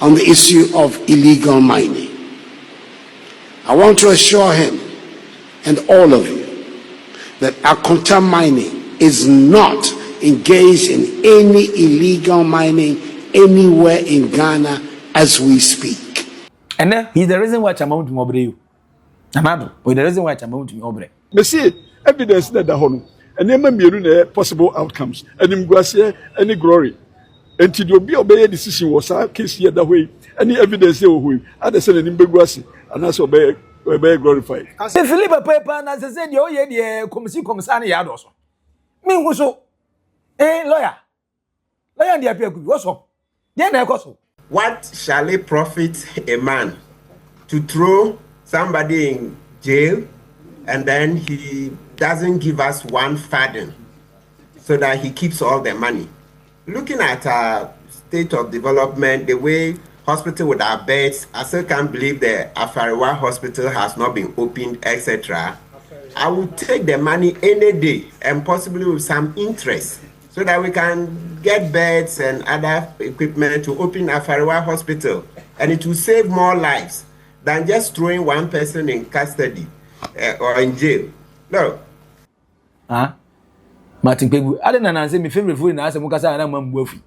on the issue of illegal mining. I want to assure him and all of you that Akonta Mining is not engaged in any illegal mining anywhere in Ghana as we speak. And then he's the reason why Chairman Wontumi obre you. Amado, the reason why Chairman Wontumi obre. Me see evidence that the hono. And then me possible outcomes. And him go say any glory. And to be obey decision was our case here that way. Any evidence here who other say him go say and that's obey glorified. Say Philip paper and as I said you ye the commissioner yard also. Me who so lawyer and the Appiah-Kubi what's up? Then I go. What shall it profit a man to throw somebody in jail and then he doesn't give us one farthing so that he keeps all the money? Looking at our state of development, the way hospital with our beds, I still can't believe the Afariwa hospital has not been opened, etc. I would take the money any day and possibly with some interest so that we can get beds and other equipment to open Afariwa hospital, and it will save more lives than just throwing one person in custody or in jail. No. Martin Pegu, I didn't say my favorite food in Asa Mukasa and I'm Mbufi.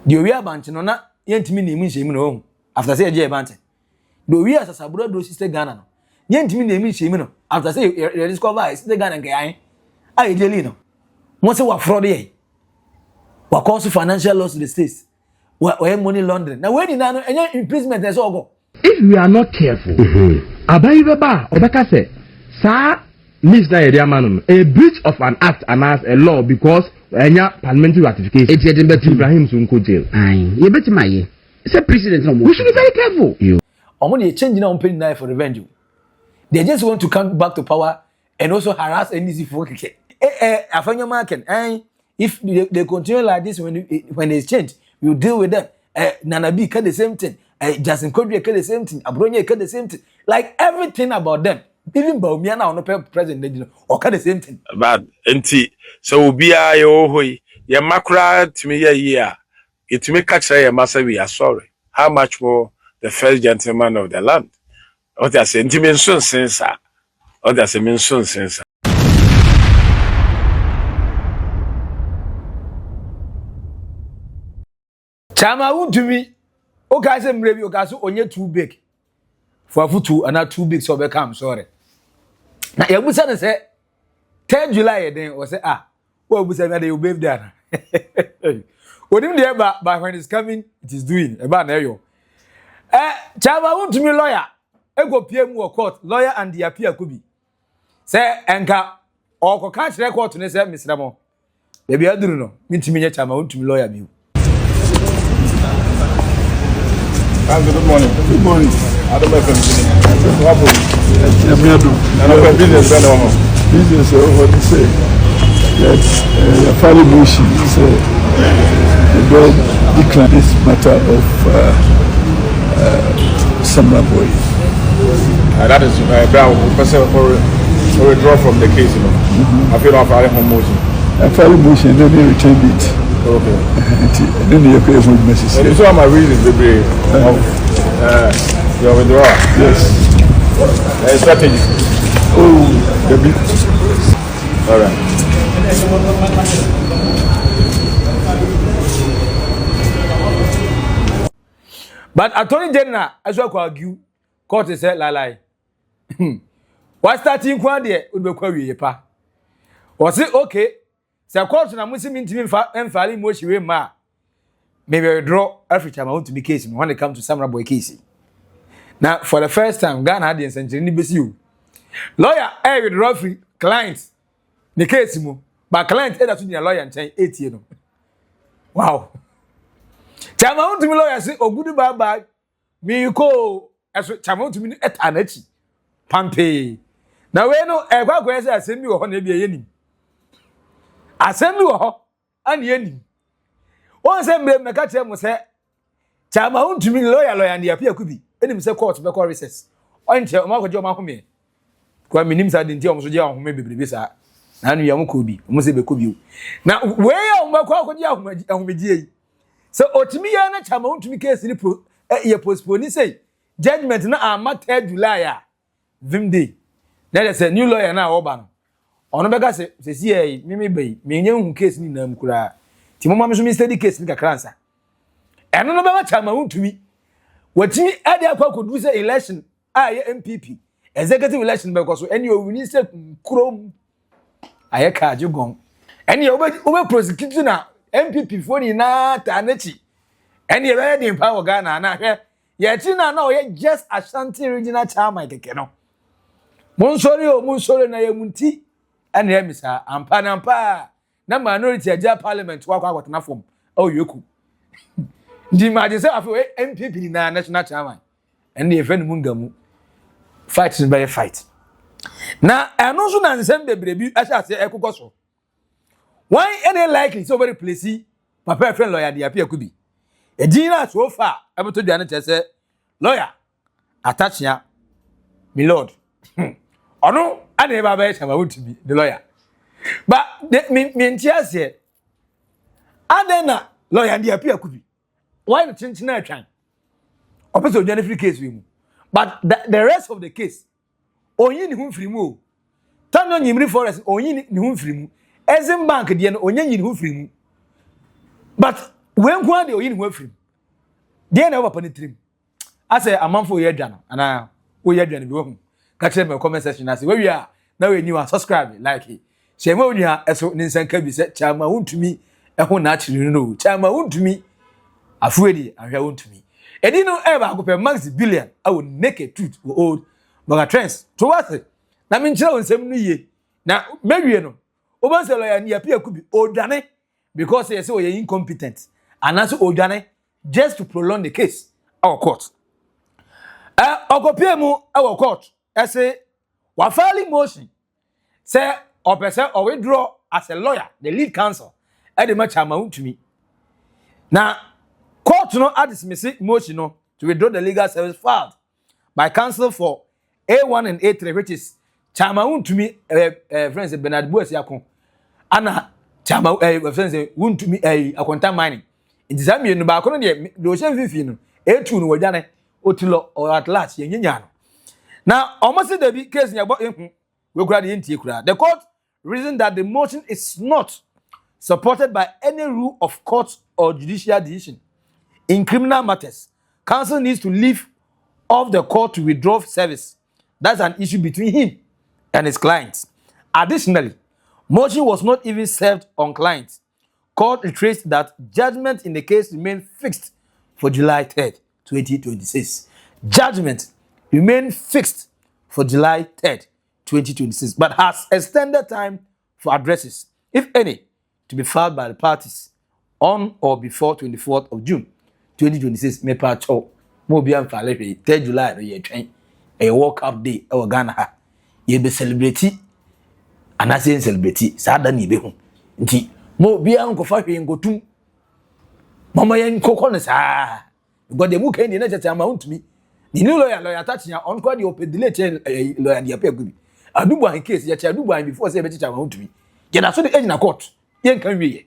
The Oya Banch no na yentimi ni emi nhemi no after say je bante. The Oya asasaburo do sister Ghana no. Yentimi ni emi nhemi no after say you discover sister Ghana nke yan. Ai jeli no. Mo say wa fraud ye. Wa cause financial loss to the states. Wa money laundering. Now when na no enya imprisonment na so go. If we are not careful, abayi beba obeka say sa Miss Diamond, a breach of an act and as a law because enya parliamentary ratification. It's Ibrahim Sunko jail. Aye, you bet my it's a president. We should be very careful. You. Omoni changing on paying knife for revenge. They just want to come back to power and also harass NDC folk. Afanya market. If they continue like this when they change, we will deal with them. Nanabi can the same thing. Justin Kodri can the same thing. Abronye can the same thing. Like everything about them. Even Baumia now no president or can the same thing. Bad enti so ubia yo hoy ya makra to me year. It may catch a massa we are sorry. How much more the first gentleman of the land? What there's intimate sense, or there's a mention sense. Chairman Wontumi, okay, say mrebi okaso onye too big. For futu and too big so become sorry. Na yabusa ne say 10 July then o say we busa me dey obey there. Odim dey by when it's coming it is doing e ba na yo. Chairman Wontumi lawyer e go pie mu court lawyer and the Appiah-Kubi. Say enka o ka kire court ne say Mr. Mo. Be bia duru no mintimi nya Chairman Wontumi lawyer bi. Good morning. Good morning. I don't know if I'm business what to say. That Fairly Bush is a very decline this matter of Samreboi. That is person for withdraw from the case, you know. I feel like I have motion. Fairly Bush and then they returned it. Okay. Then you pay for message. And this one my reason to be your withdrawal. Yes. Strategy. Oh, the big. All right. But Attorney General as well argue court is said lie. What starting kwa de we kwa wie pa. Was it okay? Say court na musimi ntimi mfali mo hyiwe ma. Maybe withdraw every time I want to be case when it comes to Samreboi case. Now for the first time Ghana had the century ni besi you. Lawyer withdraw free clients the case mo. But client that to lawyer and 8 years no. Wow. Chairman Wontumi lawyer say ogudu baba me ko eso Chairman Wontumi et anachi pampe. Na we no kwa say asemi wo ho na bia yenim. Asemi wo ho an yenim. Won say meka tell mo say Chairman Wontumi lawyer and Appiah-Kubi enim say court be call recess. Onche o ma ko je o ma home. Kwa minim sa dinti o mo so je ahome bebrebe sa. Na anu ya mo ko bi, o mo se be ko bi o. Na we ya o ma ko je ahome die. So otimi ya na Chairman Wontumi case ni ye postpone say judgment na ama 3 July a vimday. There is a new lawyer na oba no. Ono beka se see mimi bai me hu case ni na mkura. Ti mama me so me study case ni kakransa. Eno no beka Chairman Wontumi. Watimi ade akwa kodu say election ye MPP. Executive election because so any owini say krom aye kaje gon. Any obe prosecute na MPP for ni na tanechi. Any ready in power Ghana na hwe. Ye chi na ye just Ashanti regional chairman keke no. Mun sorry na ye munti ene ya misa ampa na minority aja parliament wa kwa kwatena form o yeku ndi maje se afi MPP na national chairman ene ye fe nu ngamu fight is by fight na eno so na nsem bebrebi asha se ekokoso why any likely so very place papa friend lawyer de Appiah-Kubi edina so far abeto dia na chese lawyer Atta my lord ono ane ba ba Chairman Wontumi the lawyer but me ntiase adena lawyer de Appiah-Kubi why no chinchina atwan opeso odia free case we mu but the rest of the case onyi ni hu free mu o tanyo nyimri forest onyi ni hu free mu Exim Bank de no onye nyi ni hu free mu but when kwa de onyi ni hu free de na oba panitrim ase amanfo ye dwa no ana wo ye dwa no bi wo hu ka kire me comment section ase we wi na we new subscribe like share ma onua eso ni nsanka bi se Chairman Wontumi ho na achiri no Chairman Wontumi afuedi ahwa Wontumi edi no eba akope Maxi Billian awo naked truth wo old Oldboga trends to what na me nchira wonsem no ye na mewie no obanse lawyer ni Appiah-Kubi odwane because he say we are incompetent and also odwane just to prolong the case our court okopie mu our court say wa filing motion say or person or withdraw as a lawyer the lead counsel e dey Chairman Wontumi na court no dismiss motion no to withdraw the legal service filed by counsel for A1 and A3 which is Chairman Wontumi friends Antwi Boasiako ana Chairman friends Wontumi akonta mining it is am you ba kono de do shem fifi no A2 no wadwane otilo or at last yenya no now almost the case we kura de ntie kura the court reasoned that the motion is not supported by any rule of court or judicial decision in criminal matters. Counsel needs to leave off the court to withdraw service. That's an issue between him and his clients. Additionally, motion was not even served on clients. Court retraced that judgment in the case remained fixed for July 3rd, 2026. Judgment remained fixed for July 3rd, 2026, but has extended time for addresses, if any, to be filed by the parties on or before 24th of June, 2026. Me pa cho mo bi am fale 3 July no ye twen a World Cup day e Ghana ha ye be celebrate anase celebrate sa da ni be hu nti mo bi an ko fa hwe ngotum mama yen kokko ne sa god de mu kan ni na Chairman Wontumi ni lawyer Atta on ko de opedile chain lawyer de Appiah-Kubi adubu an case ye cha adubu an before say be Chairman Wontumi ye na so de age na court yen kan wie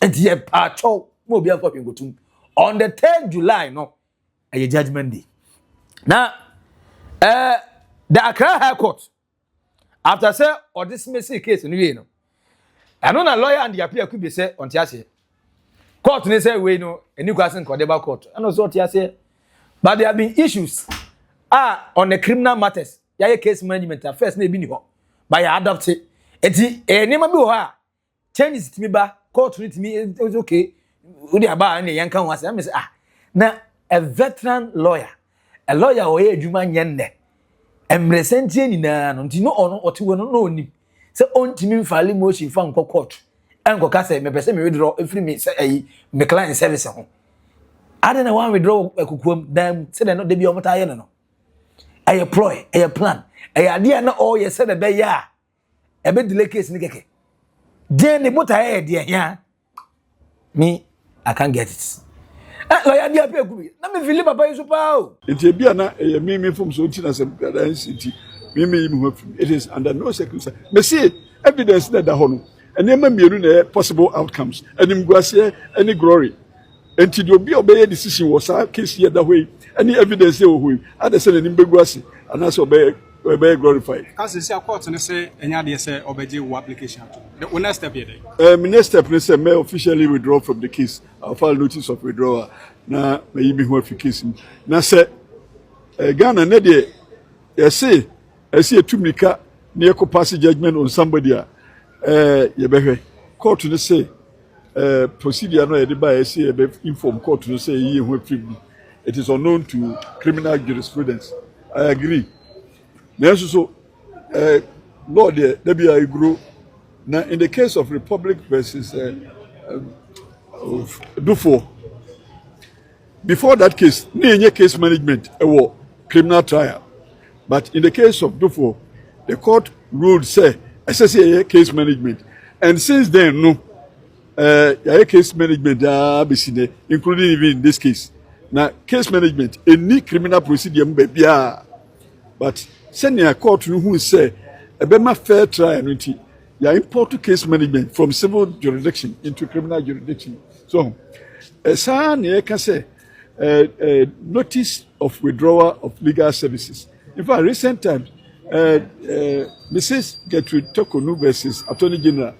nti ye pa cho mo bi an fa hwe ngotum on the 3rd July no a judgment day. Now the Accra High Court after say or dismiss the case anyway no I know na lawyer and the Appiah-Kubi say on tiase court ne say we no any question Kodeba court and also tiase but there have been issues on the criminal matters ya case management affairs na bi ni ho by adopt it enti enema bi ho ha changes to me ba court to me is okay udi aba na yanka ho ase am say na a veteran lawyer a lawyer o ye adwuma nyenne emresentie ni na no ntino ono otewo no no onim se ontimi mfale motion fa nko court enko ka se me pese me withdraw every me say me client service ho ade na one withdraw akukuam dam se na no de bi o mata ye no aye ploy aye plan aye ade na o ye se na be ya e be delay case ni keke den ni mota ye de ya me I can't get it. Lawyer de Appiah-Kubi. Na me feel papa yi so pa o. Enti bia na me from so nti na se city. Me it is under no circumstance. Me see evidence that da ho no. Enema mienu na possible outcomes. Enim guase any glory. enti de obi obey decision was our case here that way any evidence say ohu ada say ni begwase and so obey glorified as say court no say enya de say obeje wo application the next step here next step is say may officially withdraw from the case. I'll file notice of withdrawal na may be who case na say Ghana na de say tumika near ko pass judgment on somebody ye behwe court no say procedure no yede ba say inform court no say ye who it is unknown to criminal jurisprudence. I agree. So Lord there be I grow now in the case of Republic versus Dufo. Before that case, no case management war criminal trial. But in the case of Dufo, the court ruled say SSA case management. And since then, no case management including even in this case. Now case management, any criminal procedure baby. But senior court who say a bema fair trial import case management from civil jurisdiction into criminal jurisdiction. So a can say notice of withdrawal of legal services. In fact, recent times, Mrs. Gertrude Tokonu versus Attorney General,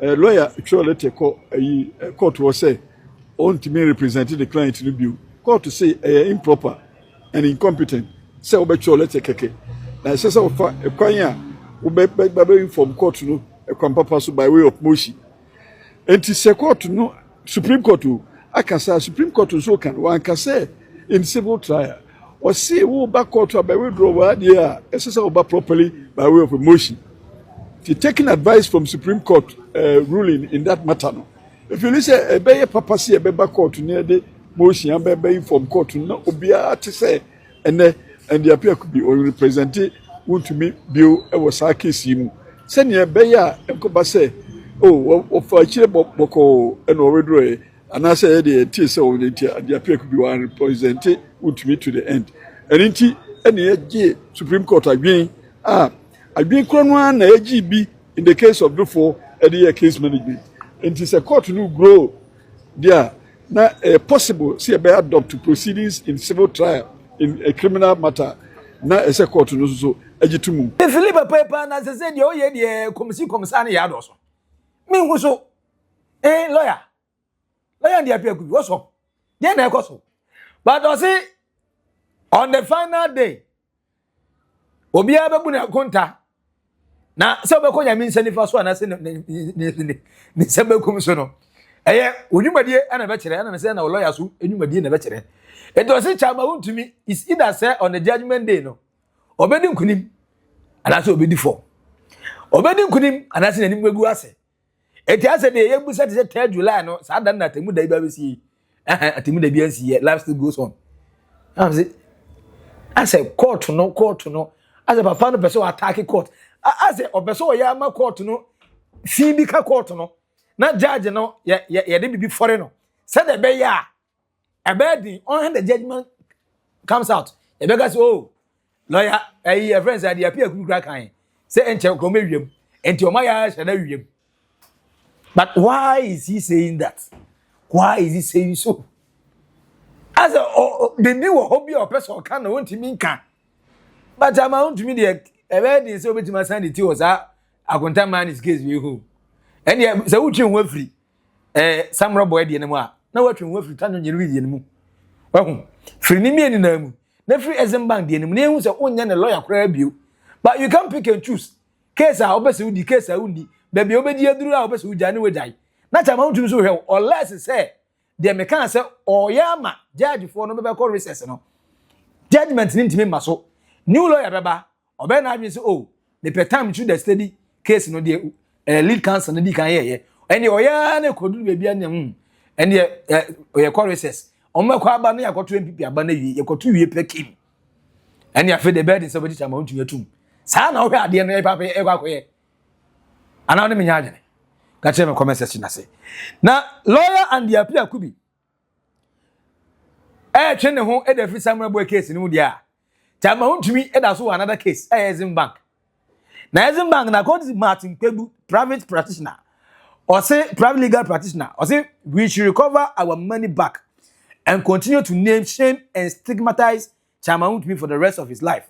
lawyer letter court was say, on to me representing the client in review. Court to say improper and incompetent. Say obecho letter keke. Now says a kwanya ube from court no a kwampapa by way of motion. And to court no Supreme Court I can say Supreme Court so one can say in civil trial or see who back court by way of withdrawal properly by way of a motion. Taking advice from Supreme Court ruling in that matter. No. If you listen, a bay papa see a back court near the motion and bay from court no obia to say and the Appiah-Kubi or represented Wontumi bill was our case him. Send your bayer and say, oh, for a chair boko and already. And I said the TSA of the Appiah-Kubi were represented Wontumi to the end. And in any Supreme Court agreeing, agreeing Kronwan AGB in the case of Dufo and the case management. And it is a court to grow there. Now, possible, see a adopt to proceedings in civil trial in a criminal matter. Now, as a court to so agitumu. The Philippa paper, as I said, you're the commission commissary yados. Me who so, lawyer. Lawyer and the Appiah-Kubi, what's up? Then I got so. But I say, on the final day, Obia Babuna Conta. Now, Sabacoya means any first one, I say, the Sabo Commissioner. Unibadi and a veteran, and I said, our lawyers who anybody in a veteran. It was a Chairman Wontumi is either say on the judgment day, no, or bedding kunim, and I saw be for. Or bedding kunim, and I said, any Guase. It has a day, you said, 3rd July, no, Saturday night, and would they see a timid BNC, life still goes on. I said, court to no, as a papa person attacking court. I said, or person, Yama court to no, Phoebe court to no. Not judge, no, didn't be foreigner. Said the bay, a bad on the judgment comes out. A beggar says, oh, lawyer, a friends at the Appiah-Kubi crack. Say, and tell Comedium, and to my eyes, and every. But why is he saying that? Why is he saying so? As the new hobby or person can't want to mean can. But I'm out to me, the event so much my sanity to us. I contain man is case with who. And yet, so which you free. Samreboi the anymore. Now what you free turn on your reading. Well, free me any name. No free as a bank, the enemy who's a onion a lawyer crab you. But you can't pick and choose. Case I obviously the case I would baby obey through our best who January die. Not amount to so hell, or less say, the mechanic say, or yama, judge for no call recess. No judgment into me muscle. New lawyer, Baba, or Ben I say, oh, the per time to the steady case no dear. Lead counsel and the can and your yana could do baby and your choruses. On my car banner, I got 20 people, you got 2 years per king. And you feel the bed in somebody's amount to your tomb. Son of a dear papa ever. Another minyan. Catch him a comment section. I say. Now, lawyer and the Appiah-Kubi. Chairman home at every Samreboi case in Udia. Chairman Wontumi at also another case, as in bank. Now, as in bank, now, God is Martin Pebu, private practitioner. or say private legal practitioner, or say we should recover our money back and continue to name, shame, and stigmatize Chairman Wontumi for the rest of his life.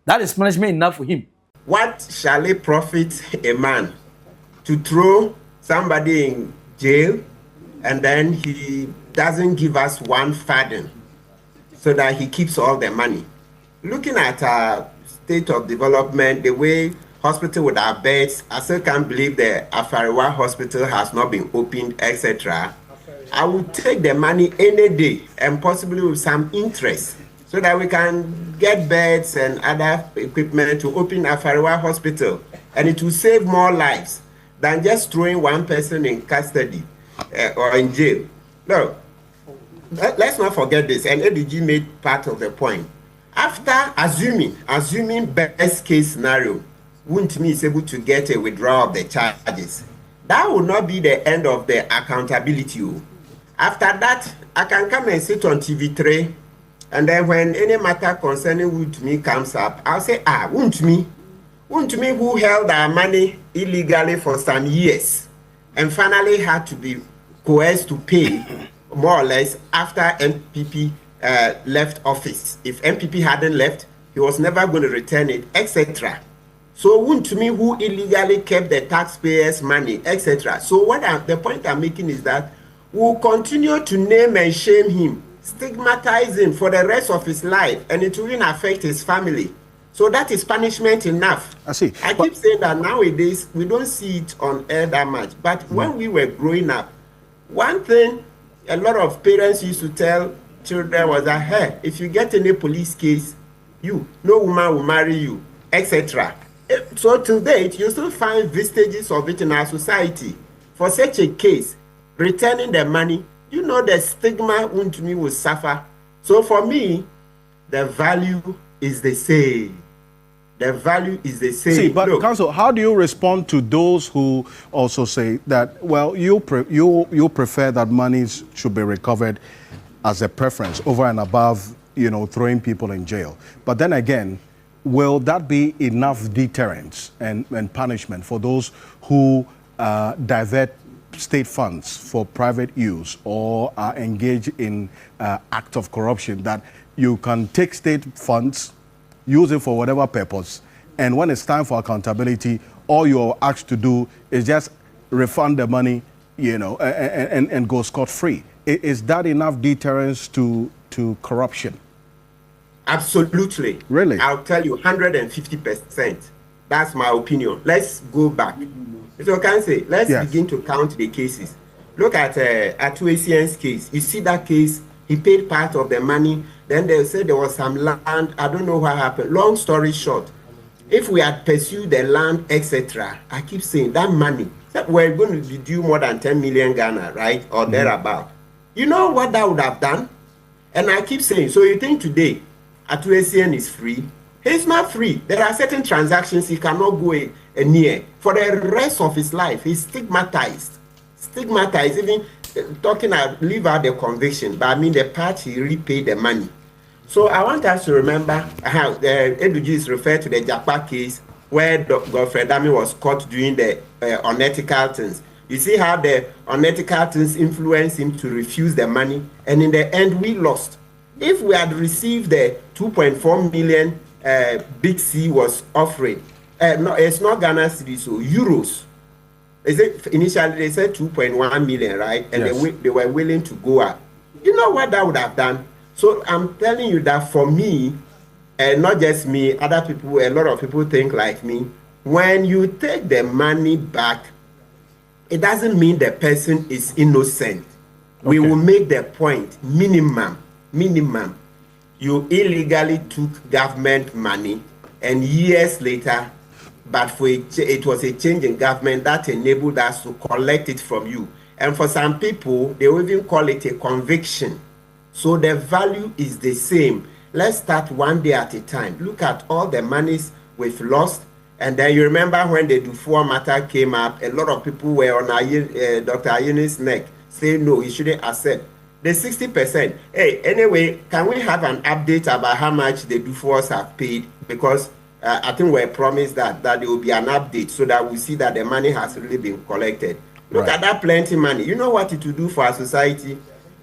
That is punishment enough for him. What shall it profit a man to throw somebody in jail and then he doesn't give us one farthing so that he keeps all the money? Looking at our state of development, the way hospital with our beds, I still can't believe the Afariwa hospital has not been opened, etc. I would take the money any day and possibly with some interest so that we can get beds and other equipment to open Afariwa hospital, and it will save more lives than just throwing one person in custody or in jail. No, let's not forget this, and ADG made part of the point. After assuming best case scenario, Wontumi is able to get a withdrawal of the charges, that will not be the end of the accountability. After that, I can come and sit on TV3, and then when any matter concerning Wontumi comes up, I'll say, Wontumi who held our money illegally for some years and finally had to be coerced to pay more or less after MPP left office. If MPP hadn't left, he was never going to return it, etc. So Wontumi who illegally kept the taxpayers' money, etc. So the point I'm making is that we'll continue to name and shame him, stigmatize him for the rest of his life, and it will even affect his family. So that is punishment enough. I see. I keep saying that nowadays we don't see it on air that much. But when we were growing up, one thing a lot of parents used to tell children was that, hey, if you get any police case, no woman will marry you, etc. So to date, you still find vestiges of it in our society. For such a case, returning the money, the stigma Wontumi will suffer. So for me, the value is the same. The value is the same. See, but Counsel, how do you respond to those who also say that, well, you prefer that monies should be recovered as a preference over and above, throwing people in jail? But then again, will that be enough deterrence and punishment for those who divert state funds for private use or are engaged in act of corruption, that you can take state funds, use it for whatever purpose, and when it's time for accountability, all you're asked to do is just refund the money, and go scot-free? Is that enough deterrence to corruption? Absolutely. Really? I'll tell you 150%. That's my opinion. Let's go back. So can I say, let's begin to count the cases. Look at Atuesian's case. You see that case, he paid part of the money. Then they said there was some land. I don't know what happened. Long story short, if we had pursued the land, etc., I keep saying that money, we're going to be due more than 10 million Ghana, right? Or thereabout. You know what that would have done? And I keep saying, so you think today, Atuesian is free? He's not free. There are certain transactions he cannot go near. For the rest of his life, he's stigmatized. Stigmatized, even leave out the conviction, but I mean the part he repaid the money. So I want us to remember how Eduji is referred to the Japa case where Godfrey Dami was caught doing the unethical things. You see how the unethical things influenced him to refuse the money, and in the end we lost. If we had received the 2.4 million Big C was offering, no, it's not Ghana cedis, so euros. Initially they said 2.1 million, right? And yes, they were willing to go up. You know what that would have done? So I'm telling you that for me, and not just me, other people, a lot of people think like me. When you take the money back, it doesn't mean the person is innocent. Okay. We will make the point, minimum. You illegally took government money, and years later, but it was a change in government that enabled us to collect it from you. And for some people, they will even call it a conviction. So the value is the same. Let's start one day at a time. Look at all the monies we've lost. And then you remember when the Dufour matter came up, a lot of people were on Dr. Ayini's neck, saying no, he shouldn't accept. The 60%. Hey, anyway, can we have an update about how much the Dufours have paid? Because I think we're promised that there will be an update so that we see that the money has really been collected. Look at that plenty money. You know what it will do for our society?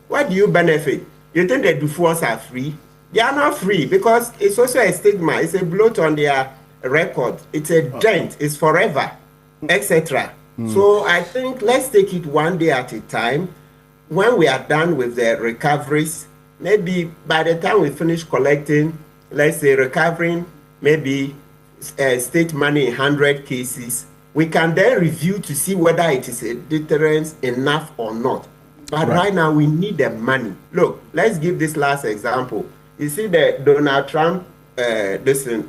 What do you benefit? You think the Dufours are free? They are not free because it's also a stigma. It's a blot on their record. It's a dent. It's forever, etc. So I think let's take it one day at a time. When we are done with the recoveries, maybe by the time we finish collecting, let's say recovering maybe state money in 100 cases, we can then review to see whether it is a deterrence enough or not. But right now we need the money. Look, let's give this last example. You see the Donald Trump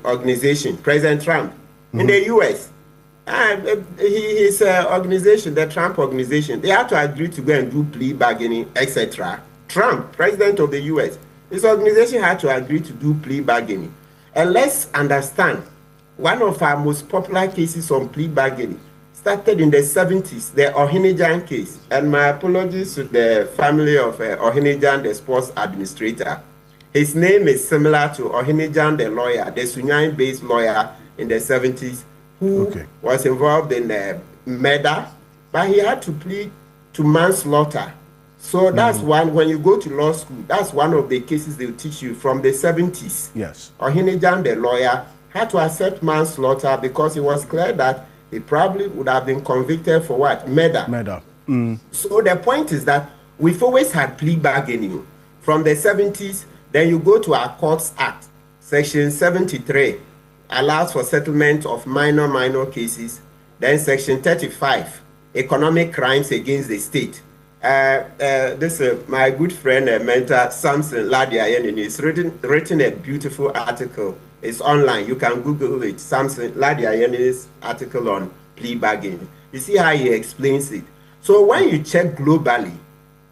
organization, President Trump, in the US, his organization, the Trump organization, they have to agree to go and do plea bargaining, etc. Trump, president of the US, his organization had to agree to do plea bargaining. And let's understand, one of our most popular cases on plea bargaining started in the 70s, the Ohinijan case. And my apologies to the family of Ohinijan, the sports administrator. His name is similar to Ohinijan, the lawyer, the Sunyan-based lawyer in the 70s, who was involved in the murder, but he had to plead to manslaughter. So that's one, when you go to law school, that's one of the cases they'll teach you from the 70s. Yes. Ohinijan, the lawyer, had to accept manslaughter because it was clear that he probably would have been convicted for what? Murder. Murder. So the point is that we've always had plea bargaining. From the 70s, then you go to our Courts Act, Section 73, allows for settlement of minor cases. Then Section 35, economic crimes against the state. This my good friend, mentor, Samson Ladiayen, is written a beautiful article. It's online. You can Google it. Samson Ladiayen's article on plea bargaining. You see how he explains it. So when you check globally,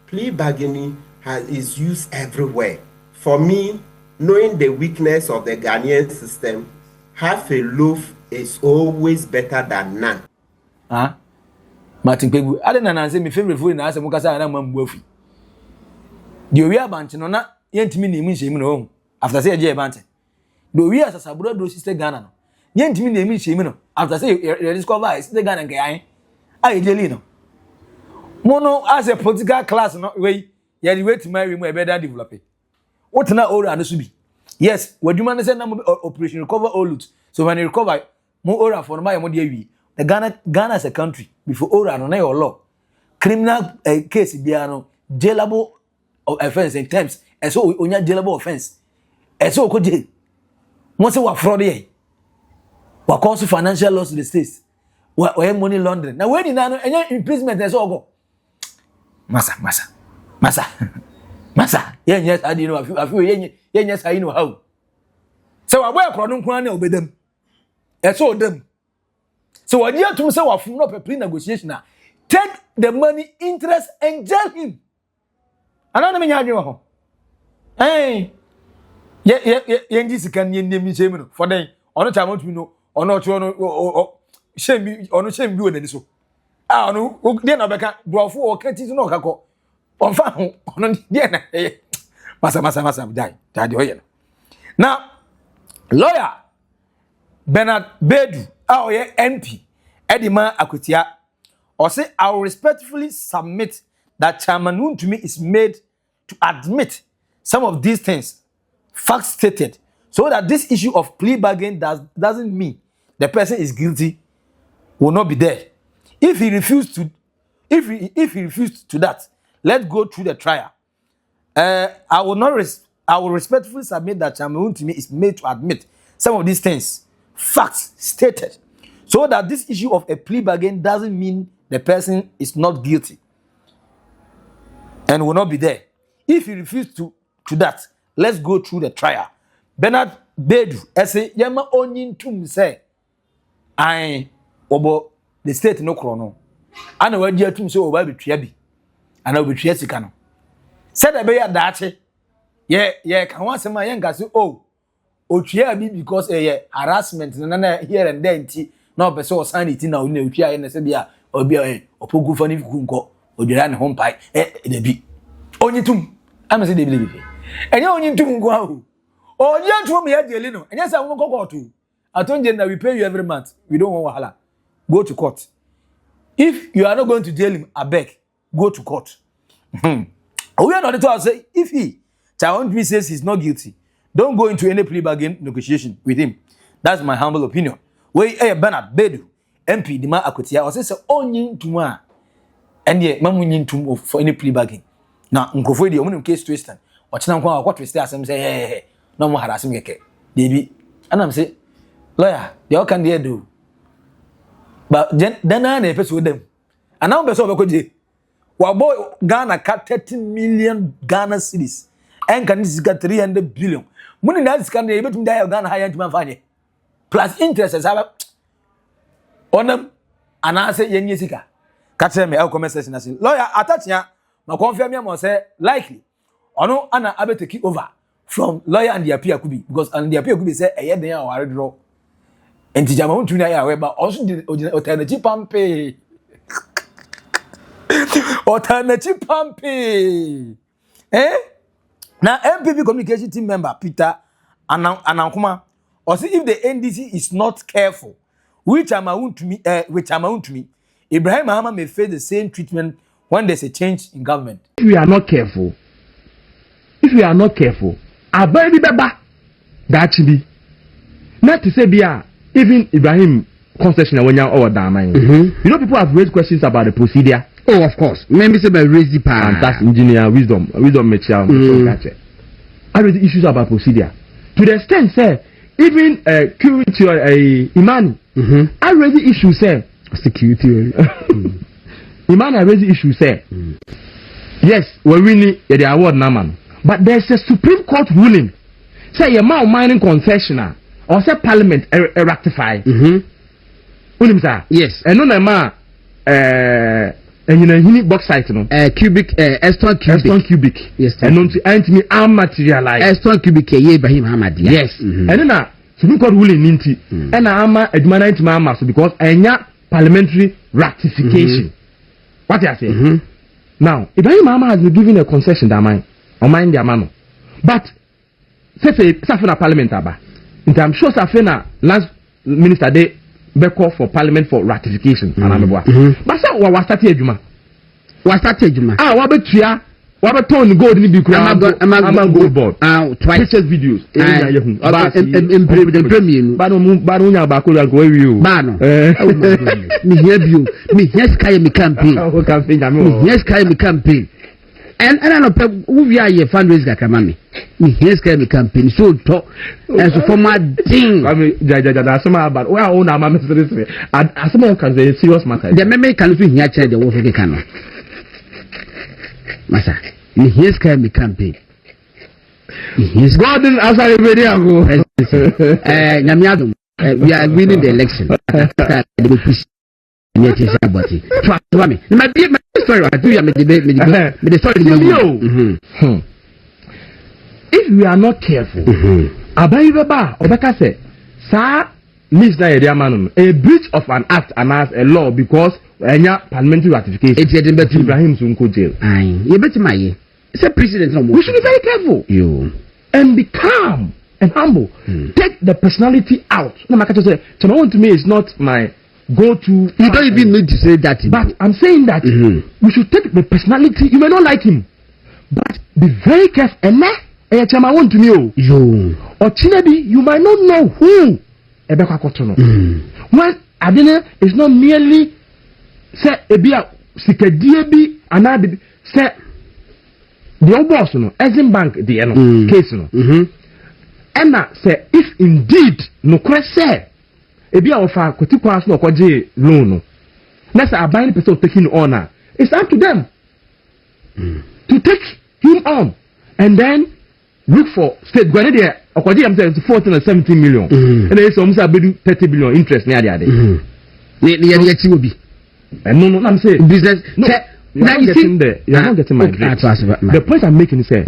plea bargaining is used everywhere. For me, knowing the weakness of the Ghanaian system, half a loaf is always better than none. Martin Pegu, I didn't answer my favorite food in Asa Mukasa and I'm Wofi. The Oya Bantin on that Yentimi means him home after say a Jay Bantin. The Oya as a Saburo do sister Ghana. Yentimi means him after say you discover is the Ghana guy. I Jelino. Mono as a political class, no way, yet you wait to marry my better developer. What na ora and subi? Yes, what you man say number operation recover all loot. So when you recover more ora for my modi the Ghana as a country before ora no na your law. Criminal case biano jailable offense in terms. And so onya jailable offense. And so ko jail. Mo say wa fraud here. Wa cause financial loss to the states. Wa money laundering. Now when na no enya imprisonment and so go. Masa, yes, I didn't know. I feel yes, I know how. So I wear Cronum Kwan obey I saw them. So I dear to myself, I flew up a plea negotiation. Take the money, interest, and jail him. I don't mean you. Hey, yes, can you name me shame for them? On a time, you know, or not, shame me, or no shame you and so. I know, then I began draw for catches no caco. On Massa, die. Now, lawyer Bernard Bedu, our MP, Edima Akyea, or say, I will respectfully submit that Chairman Wontumi is made to admit some of these things, facts stated, so that this issue of plea bargain doesn't mean the person is guilty, will not be there. If he refused to that, let's go through the trial. I will respectfully submit that Chairman Wontumi is made to admit some of these things, facts stated, so that this issue of a plea bargain doesn't mean the person is not guilty and will not be there. If he refused to that, let's go through the trial. Bernard Bedu, say yama onyin tum say, I obo the state no chrono. Ana wadi atum say oba betria bi. Ana betria sika no. Said the bear dache. Yeah, can one say my young guy say, oh, otria bi because harassment na here and there nti na obese o sanity na oni otria na say bia obi opogu fani kunko odira ne hompai debi. Onyi tum. Am say debi. Enye onyi tum nko ahu. Onye tum me yedeli no. Enye say won kokotu. Atonje na we pay you every month. We don't want wahala. Go to court. If you are not going to jail him, I beg, go to court. We are not to say if Chairman Wontumi says he's not guilty, don't go into any plea bargain negotiation with him. That's my humble opinion. We Bernard Bedu, MP Dima Akyea, or say only to and yet mamu to for any plea bargain. Now, Nkofo the only case twisting. Watch now what twist as him say, hey, no more harassing a cake. Baby, and I'm say, lawyer, they all can do. But then I face with them. And now beso bekoje. Wa boy Ghana cut 30 million Ghana cedis. And can this got 300 billion. Money na this can dey betum die Ghana high end man fanye. Plus interest as have onam and I say yenye sika. Catch me comment section as lawyer Atta ma confirm me say likely. Ono ana abe take over from lawyer and the Appiah-Kubi because and the Appiah-Kubi say eye den a ware draw. Enti Chairman Wontumi na ya we ba also the alternative pampe. Alternative pampe. Now MPP communication team member Peter Anankuma or see if the NDC is not careful, which Chairman Wontumi, Ibrahim Mahama may face the same treatment when there's a change in government. If we are not careful, Abayi Baba that actually not to say even Ibrahim concession when you're over down. You know, people have raised questions about the procedure. Oh, of course. Maybe say by raise the power. And that's engineer wisdom Mitchell. I raise issues about procedure. To the extent, say, even security or Imani. I raise the issue, say. Security. Imani, I raise the issue, say. Yes, we're winning the award naman. But there's a Supreme Court ruling. Say a mining concessioner or say Parliament rectify. Yes. And no ma and you know bauxite no cubic Eston cubic. Yes. And non to Antwi materialize. Eston cubic Ibrahim Hamad. Yes. And then Supreme Court ruling ninti. And ama admana into ma so because enya parliamentary ratification. What you say? Now, Ibrahim Mahama has been given a concession that mine or mind their man. But say Safina Parliament aba. I'm sure Safina last minister they call for Parliament for ratification. But say what started Juma? Ah, what about Tia? What about Tony Gold in the I'm gold board. Twice videos. Barunya Bakula go you. Bano. Me help you. Me yes kai me campaign. Yes kai me campaign. And I don't know who we are here fundraiser kamami. Me yes kai me campaign so talk as for my thing. I mean jaja some about where own am ministry. As some can say serious matter. The meme can do here check the work we can. Masa, me yes kai me campaign. Yes Gordon as I ready go. Nyamiadum. We are winning the election. If we are not careful, Abayi Baba Obeka say, "Sir, Miss Nayediamanu, a breach of an act and as a law because enya parliamentary ratification. It's Ibrahim Sunko jail. You bet my say president. We should be very careful. And be calm and humble. Take the personality out. No, my say, Chairman Wontumi is not my go-to. You don't even need to say that. But I'm saying that we should take the personality. You may not like him, but be very careful. And Chairman Wontumi, or Chinebi, you might not know who. When Adina is not merely say ebia sikadiebi anade say the old boss no Exim Bank the case no and say if indeed no say ebia ofa kotikwa so okoje loan no na say abandon person taking on it's up to them to take him on and then look for state gwane there okoje am say 14 or 17 million and then some say bedu 30 billion interest na there ne ti obi no I'm saying business no now you see you're not getting my drift. The point I'm making is say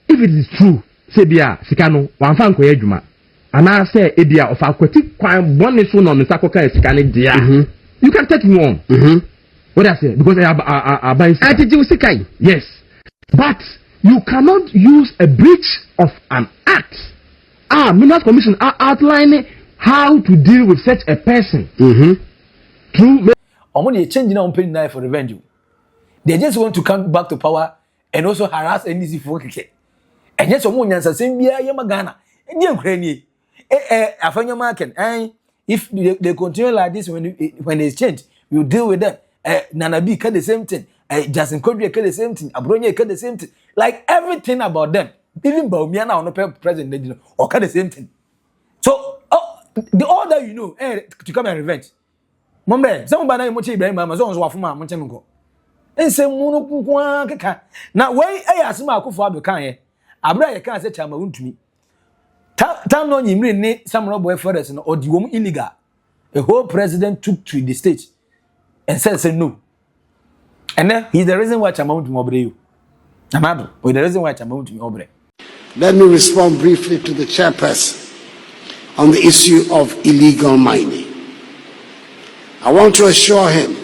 if it is true say bia sikano wan fan ko adwuma ana say ebia of akwati kwan bone so no nsa koka sikane dia you can take me on what I say because I buy sikai yes but you cannot use a breach of an act Minerals Commission are outlining how to deal with such a person through Omo dey change now paying knife for revenge. They just want to come back to power and also harass NDC for keke. And yes, omo nyansa sem bia yema Ghana. Ndi enkura ni. Afanya market. If they continue like this when they change, we'll deal with them. Nanabi can the same thing. Justin Kodri can the same thing. Abronya can the same thing. Like everything about them. Even Baumia now no president or can the same thing. So the order you know to come and revenge. Mombe, some bana mochi Ibrahim Mama so wafuma mo nche go. Ense munu kunkwa keka. Na wey asima Akufo-Addo kan abra ye kan say Chairman Wontumi. Time no nyimri ni Samreboi forest no odiwom illegal. A whole president took to the stage and said no. And then he's the reason why Chairman Wontumi obre you. Amado, the reason why Chairman Wontumi obre. Let me respond briefly to the chairperson on the issue of illegal mining. I want to assure him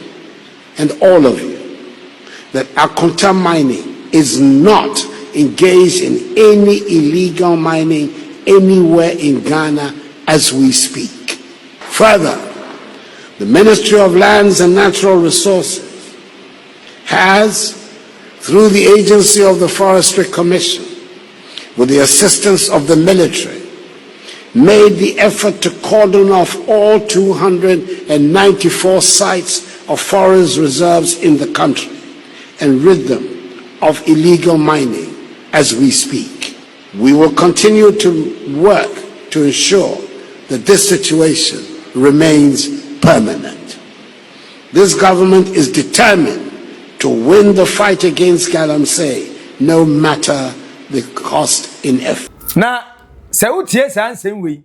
and all of you that Akyea mining is not engaged in any illegal mining anywhere in Ghana as we speak. Further, the Ministry of Lands and Natural Resources has, through the agency of the Forestry Commission, with the assistance of the military, made the effort to cordon off all 294 sites of forest reserves in the country and rid them of illegal mining as we speak. We will continue to work to ensure that this situation remains permanent. This government is determined to win the fight against galamsey, no matter the cost in effort. Now, so tie same way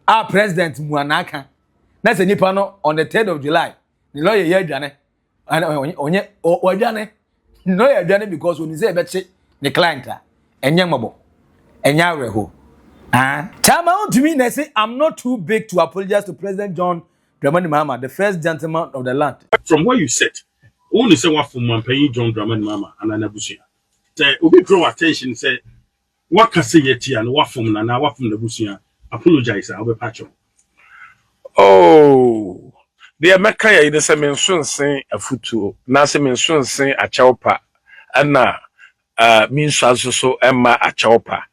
our president Muanaka na se nipa no on the 3rd of July the lawyer ye adwane and onye odwane no ye adwane because when he say beche the client enye mabo enye aweho Chairman Wontumi na say I'm not too big to apologize to President John Dramani Mahama, the first gentleman of the land. From where you sit, only say what from Mampenyi John Dramani Mahama and Anabusia. Say we draw attention say what can say yet and what from Nana, what from the Busia, apologize, I'll be patch. Oh, the American is a mention saying a futu, Nasa mention saying a chowpa, and means also Emma a chowpa.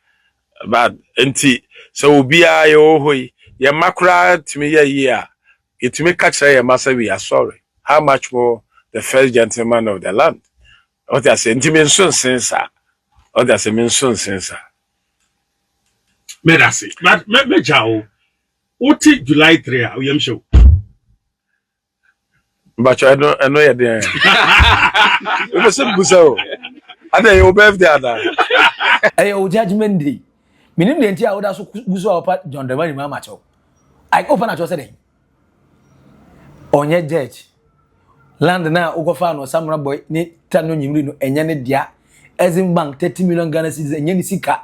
But, so be I, oh, ya macra to me a year. It may catch a massa, we are sorry. How much more the first gentleman of the land? Or there's a mention since, or there's a mention since. Medasi, but me jao. What July 3? I am sure. But I know you're there. It was a buzo. I know your birthday. Hey, Judgment Day. Minim the entire order so buzo apart John Dramani Mahama cho. I open at your setting. Onye judge. Land na ugofa no Samreboi ni tano nyimri no enye ne dia. Exim Bank 30 million Ghana cedis enye ni sika.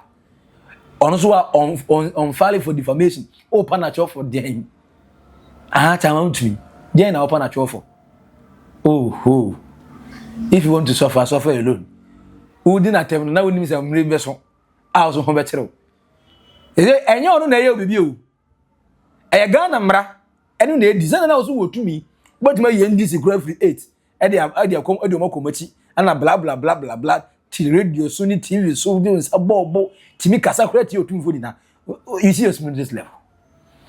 Also on filing for defamation. Open at your for them. Chairman Wontumi. Then open at your for. Oh. If you want to suffer alone. Who didn't tell me now we need some real vessel. I was home better. Is it any other nail with you? A Ghana mra, and you design also to me, but my NDC graph 8. And they have idea come Edomokomachi and a blah blah blah blah blah. Till radio Sony TV so doing a bobo. Timmy Casa create your 2 now. You see your smoothness level.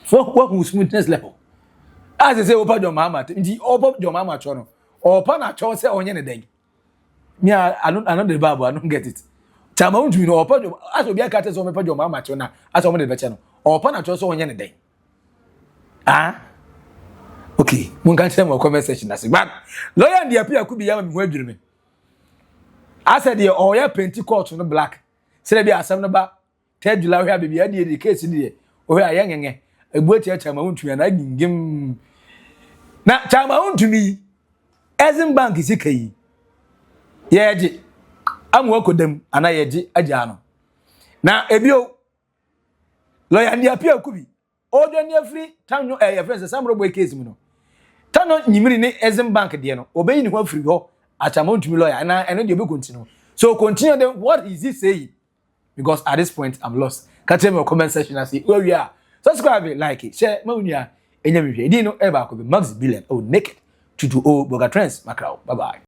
For what smoothness level? As I say, open your mama, the open your mama channel, or pana chose on any day. Me, I know the Bible, I don't get it. Chairman Wontumi no open your as we be catches on your mama channel, as on the channel, or pana chose on any day. Okay, one can tell my comment section. That's it. But lawyer and the Appiah-Kubi yam me me. I said the oil Pentecost no black. Say be asem no ba 3 July where be the case there. O where ayen egbuati Chairman Wontumi na gingim. Na Chairman Wontumi Exim Bank is kai. Yeji amwo kodam ana yeji aja no. Na ebio lawyer and the Appiah-Kubi odo ne free tan no friends Samreboi case mu no. Tan no nyimiri ne Exim Bank de no obeyi ni ho free ho Chairman Wontumi lawyer and I know they will continue. So continue then what is he saying? Because at this point I'm lost. Catch me in comment section and see where we are. Subscribe, like it, share, my unia, and you know ever could be Maxi Billian. Oh, naked. Chutu Oldboga Trends, Macau. Bye bye.